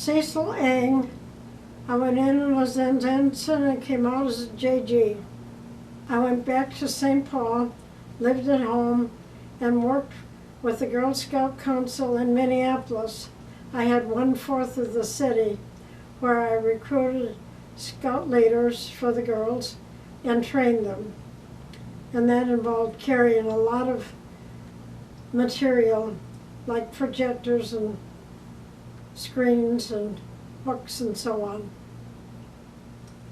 Cecile Ang. I went in and was an ensign and came out as a JG. I went back to St. Paul, lived at home, and worked with the Girl Scout Council in Minneapolis. I had 1/4 of the city where I recruited scout leaders for the girls and trained them. And that involved carrying a lot of material like projectors and screens and books and so on.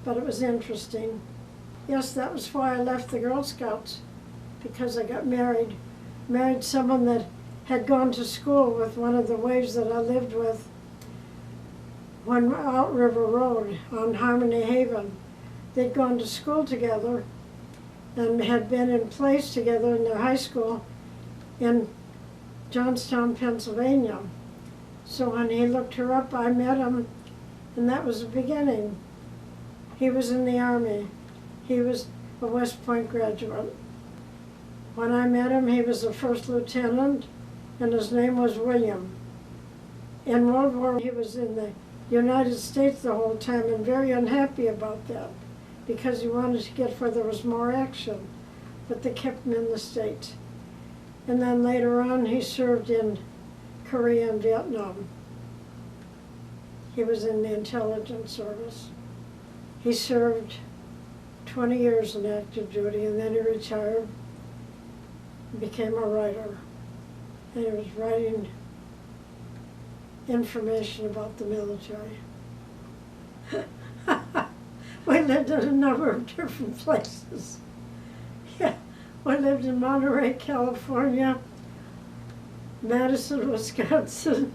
But it was interesting. Yes, that was why I left the Girl Scouts, because I got married. Married someone that had gone to school with one of the waves that I lived with on Outriver Road on Harmony Haven. They'd gone to school together and had been in plays together in their high school in Johnstown, Pennsylvania. So when he looked her up, I met him, and that was the beginning. He was in the Army. He was a West Point graduate. When I met him, he was a first lieutenant, and his name was William. In World War, he was in the United States the whole time and very unhappy about that because he wanted to get where there was more action, but they kept him in the States. And then later on, he served in Korea and Vietnam. He was in the intelligence service. He served 20 years in active duty, and then he retired and became a writer. And he was writing information about the military. We lived in a number of different places. Yeah, we lived in Monterey, California, Madison, Wisconsin,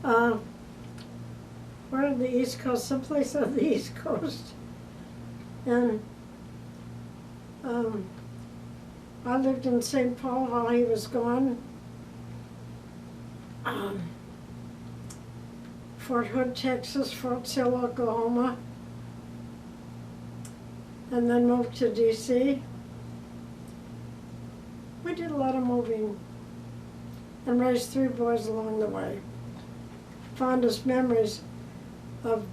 we're on the East Coast, someplace on the East Coast. And I lived in St. Paul while he was gone. Fort Hood, Texas, Fort Sill, Oklahoma, and then moved to DC. We did a lot of moving and raised 3 boys along the way. Fondest memories of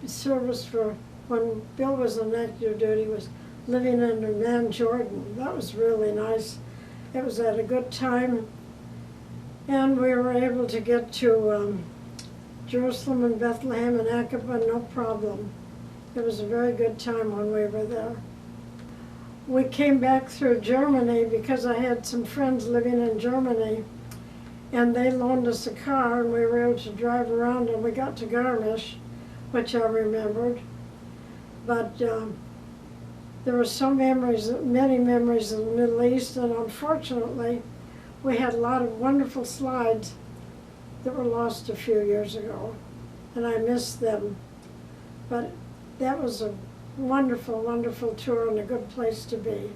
service for when Bill was on active duty was living under Man Jordan. That was really nice. It was at a good time, and we were able to get to Jerusalem and Bethlehem and Aqaba, no problem. It was a very good time when we were there. We came back through Germany because I had some friends living in Germany, and they loaned us a car, and we were able to drive around, and we got to Garmisch, which I remembered. But there were so many memories of the Middle East, and unfortunately, we had a lot of wonderful slides that were lost a few years ago, and I missed them. But that was a wonderful, wonderful tour and a good place to be.